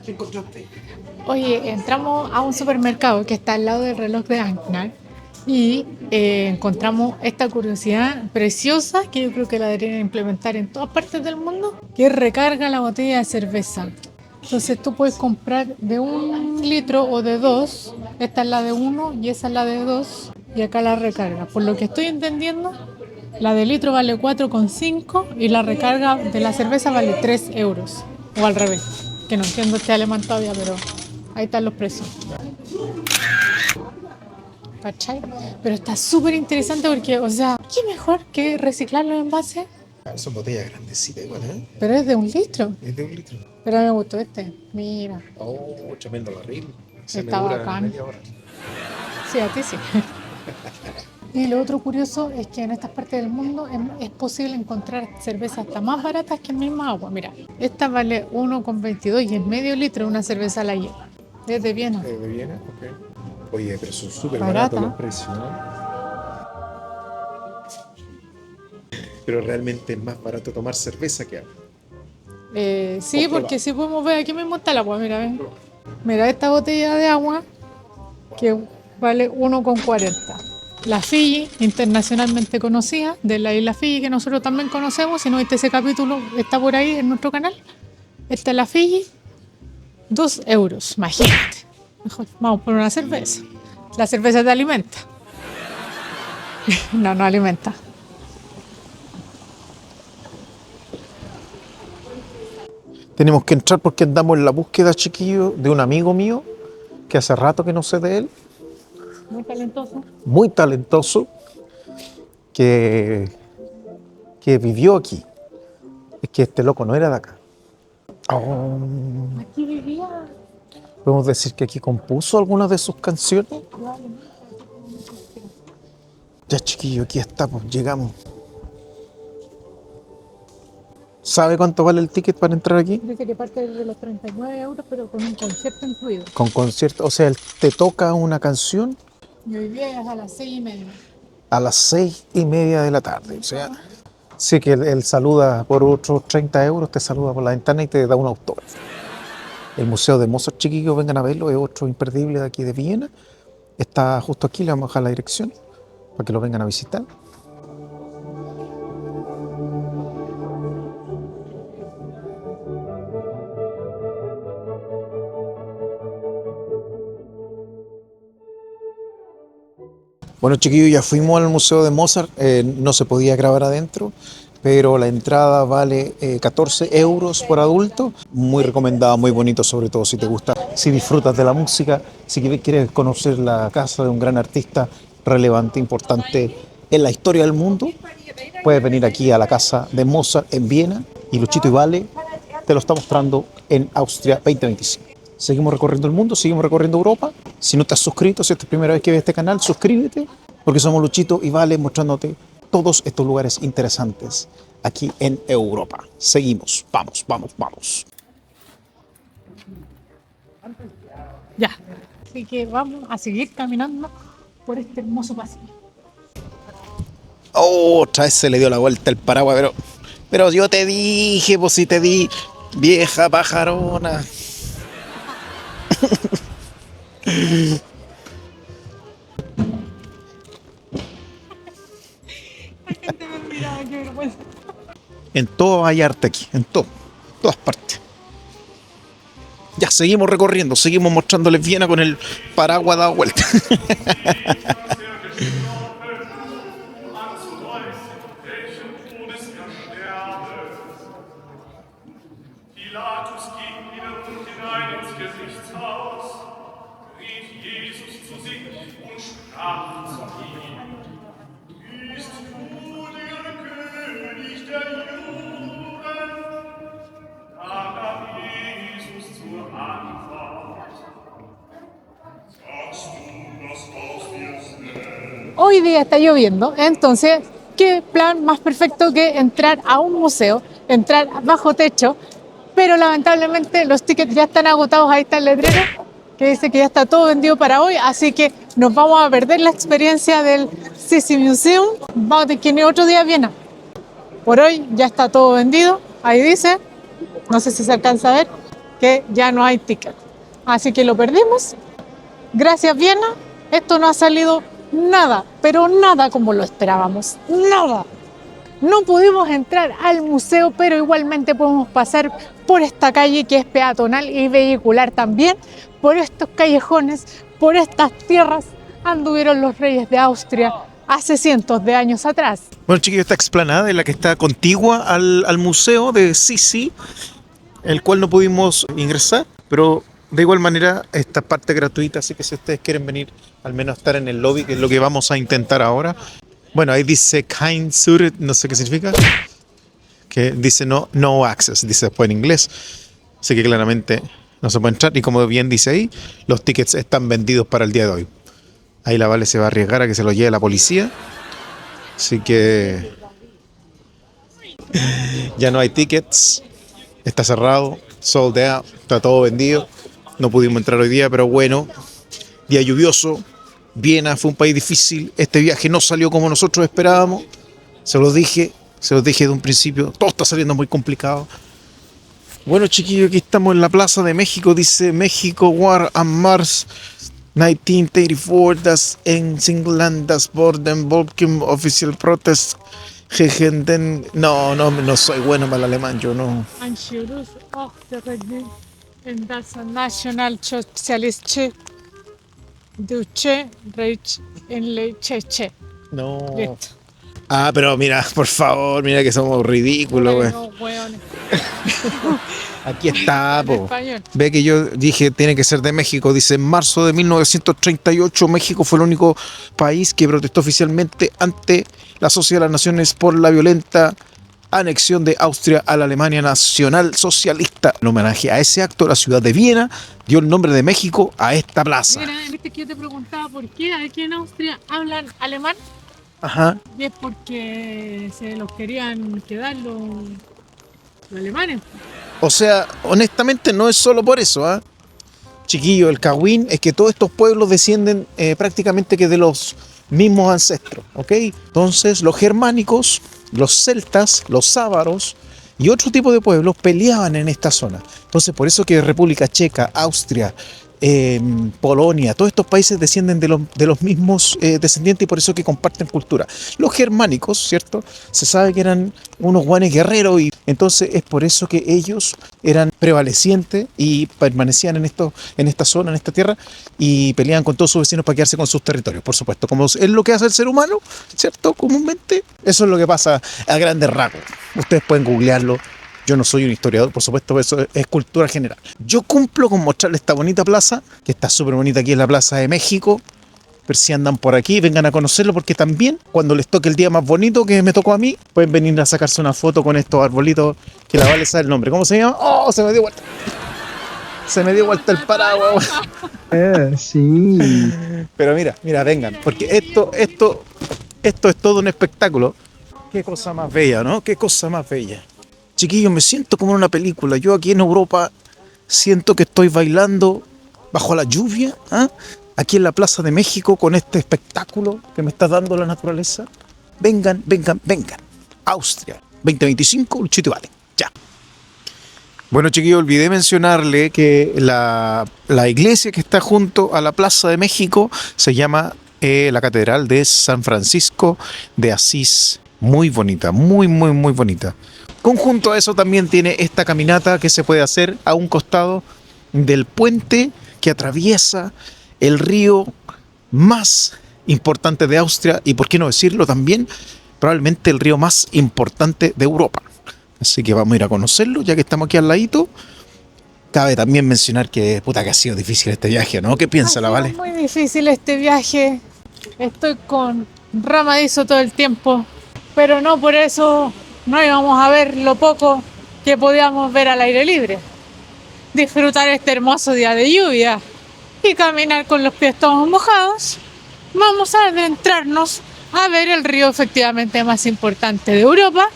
¿Qué encontraste? Oye, entramos a un supermercado que está al lado del reloj de Anknal y encontramos esta curiosidad preciosa que yo creo que la deberían implementar en todas partes del mundo, que recarga la botella de cerveza. Entonces tú puedes comprar de 1 litro o de 2. Esta es la de 1 y esa es la de 2 y acá la recarga. Por lo que estoy entendiendo, la de litro vale 4,5 y la recarga de la cerveza vale 3 euros. O al revés, que no entiendo este alemán todavía, pero ahí están los precios. ¿Cachai? Pero está súper interesante porque, o sea, ¿qué mejor que reciclar los envases? Ah, son botellas grandecitas igual, ¿eh? Pero es de 1 litro. Es de 1 litro. Pero me gustó este. Mira, Oh, tremendo barril. Se me está dura bacán. media hora. Sí, a ti sí. Y lo otro curioso es que en estas partes del mundo es posible encontrar cervezas hasta más baratas que el mismo agua. Mira, esta vale 1,22 y es medio litro una cerveza Lager. Es de Viena. ¿De Viena? Ok. Oye, pero son súper baratos los Barata. precios, ¿no? Pero realmente es más barato tomar cerveza que agua. Sí, porque si podemos ver, aquí mismo está el agua, mira, ven. Mira esta botella de agua que vale 1,40. La Fiji, internacionalmente conocida, de la isla Fiji, que nosotros también conocemos. Si no viste ese capítulo, está por ahí en nuestro canal. Esta es la Fiji, 2 euros, imagínate. Mejor vamos por una cerveza. La cerveza te alimenta. No, no alimenta. Tenemos que entrar porque andamos en la búsqueda, chiquillo, de un amigo mío que hace rato que no sé de él, Muy talentoso. muy talentoso, que, que vivió aquí. Es que este loco no era de acá. Oh, Aquí vivía. podemos decir que aquí compuso algunas de sus canciones. Ya, chiquillo, aquí estamos, llegamos. ¿Sabe cuánto vale el ticket para entrar aquí? Dice que parte de los 39 euros, pero con un concierto incluido. Con concierto, o sea, él te toca una canción Y hoy día es a las 6:30. a las 6:30 de la tarde. O sea, sí que él saluda por otros 30 euros, te saluda por la ventana y te da un autógrafo. El Museo de Mozart, chiquillos, vengan a verlo, es otro imperdible de aquí de Viena. Está justo aquí, le vamos a dejar la dirección para que lo vengan a visitar. Bueno, chiquillos, ya fuimos al Museo de Mozart, no se podía grabar adentro, pero la entrada vale 14 euros por adulto. Muy recomendado, muy bonito, sobre todo si te gusta, si disfrutas de la música, si quieres conocer la casa de un gran artista relevante, importante en la historia del mundo, puedes venir aquí a la casa de Mozart en Viena y Luchito y Vale te lo está mostrando en Austria 2025. Seguimos recorriendo el mundo, seguimos recorriendo Europa. Si no te has suscrito, si esta es la primera vez que ves este canal, suscríbete, porque somos Luchito y Vale mostrándote todos estos lugares interesantes aquí en Europa. Seguimos, vamos, vamos, vamos. Ya. Así que vamos a seguir caminando por este hermoso pasillo. Oh, otra vez se le dio la vuelta el paraguas, pero yo te dije, pues si te di, vieja pajarona. La gente me miraba, qué vergüenza. En todo hay arte aquí, en todo, todas partes. Ya, seguimos recorriendo, seguimos mostrándoles Viena con el paraguas dado vuelta. Pilatus ging wiederum hinein ins Gerichtshaus, rief Jesus zu sich und sprach zu ihm: Bist du der König der Juden? Da gab Jesus zur Antwort: Sagst du das aus dir selbst? Hoy día está lloviendo, entonces, ¿qué plan más perfecto que entrar a un museo, entrar bajo techo? Pero lamentablemente los tickets ya están agotados. Ahí está el letrero que dice que ya está todo vendido para hoy, así que nos vamos a perder la experiencia del Sissi Museum. Vamos a tener que ir otro día a Viena. Por hoy ya está todo vendido, ahí dice, no sé si se alcanza a ver. que ya no hay ticket. Así que lo perdimos. Gracias, Viena. Esto no ha salido nada, pero nada como lo esperábamos. Nada. No pudimos entrar al museo, pero igualmente podemos pasar por esta calle que es peatonal y vehicular también, por estos callejones, por estas tierras anduvieron los reyes de Austria hace cientos de años atrás. Bueno, chiquillos, esta explanada es la que está contigua al museo de Sisi, el cual no pudimos ingresar, pero de igual manera esta parte gratuita, así que si ustedes quieren venir al menos a estar en el lobby, que es lo que vamos a intentar ahora. Bueno, ahí dice kind sur, no sé qué significa, que dice no access, dice después en inglés, así que claramente no se puede entrar y como bien dice ahí, los tickets están vendidos para el día de hoy. Ahí la Vale se va a arriesgar a que se lo lleve la policía, así que ya no hay tickets, está cerrado, sold out, está todo vendido, no pudimos entrar hoy día, pero bueno, día lluvioso. Viena fue un país difícil, este viaje no salió como nosotros esperábamos, se los dije de un principio, todo está saliendo muy complicado. Bueno, chiquillos, aquí estamos en la Plaza de México, dice México War and Mars 1984, das England, das Borden, Volkim, Official Protest, no soy bueno para el alemán, yo no. Anschluss auch der Regierung in das Nationalsozialistische Deutsche Reich in Lecheche. No. Listo. Ah, pero mira, por favor, mira que somos ridículos, güey. No, weón. Aquí está, po. Español. Ve que yo dije, tiene que ser de México. Dice, en marzo de 1938, México fue el único país que protestó oficialmente ante la Sociedad de las Naciones por la violenta anexión de Austria a la Alemania Nacional Socialista. En homenaje a ese acto, la ciudad de Viena dio el nombre de México a esta plaza. Mira, viste que yo te preguntaba por qué aquí en Austria hablan alemán. Ajá. Y es porque se los querían quedar los alemanes. O sea, honestamente no es solo por eso, ¿ah? Chiquillo, el cagüín es que todos estos pueblos descienden prácticamente que de los mismos ancestros, ¿ok? Entonces los germánicos, los celtas, los sábaros y otro tipo de pueblos peleaban en esta zona. Entonces por eso que República Checa, Austria, Polonia, todos estos países descienden de los mismos descendientes y por eso que comparten cultura. Los germánicos, ¿cierto? Se sabe que eran unos guanes guerreros y entonces es por eso que ellos eran prevalecientes y permanecían en esta zona, en esta tierra y peleaban con todos sus vecinos para quedarse con sus territorios, por supuesto, como es lo que hace el ser humano, ¿cierto? Comúnmente, eso es lo que pasa a grandes rasgos. Ustedes pueden googlearlo. Yo no soy un historiador, por supuesto, pero eso es cultura general. Yo cumplo con mostrarles esta bonita plaza, que está súper bonita aquí en la Plaza de México. Pero si andan por aquí, vengan a conocerlo, porque también, cuando les toque el día más bonito que me tocó a mí, pueden venir a sacarse una foto con estos arbolitos, que la Vale sabe el nombre. ¿Cómo se llama? ¡Oh, se me dio vuelta! Se me dio vuelta el paraguas. Sí. Pero mira, vengan, porque esto es todo un espectáculo. Qué cosa más bella, ¿no? Qué cosa más bella. Chiquillos, me siento como en una película. Yo aquí en Europa siento que estoy bailando bajo la lluvia, ¿ah? Aquí en la Plaza de México con este espectáculo que me está dando la naturaleza. Vengan. Austria, 2025, Luchito y Vale. Ya. Bueno, chiquillos, olvidé mencionarle que la iglesia que está junto a la Plaza de México se llama la Catedral de San Francisco de Asís. Muy bonita, muy bonita. Conjunto a eso también tiene esta caminata que se puede hacer a un costado del puente que atraviesa el río más importante de Austria y, por qué no decirlo también, probablemente el río más importante de Europa. Así que vamos a ir a conocerlo ya que estamos aquí al ladito. Cabe también mencionar que que ha sido difícil este viaje, ¿no? ¿Qué piensa la Vale? Muy difícil este viaje. Estoy con ramadizo todo el tiempo, pero no por eso no íbamos a ver lo poco que podíamos ver al aire libre. Disfrutar este hermoso día de lluvia y caminar con los pies todos mojados. Vamos a adentrarnos a ver el río efectivamente más importante de Europa,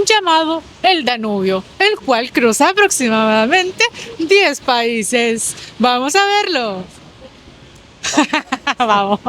llamado el Danubio, el cual cruza aproximadamente 10 países. ¡Vamos a verlo! Vamos.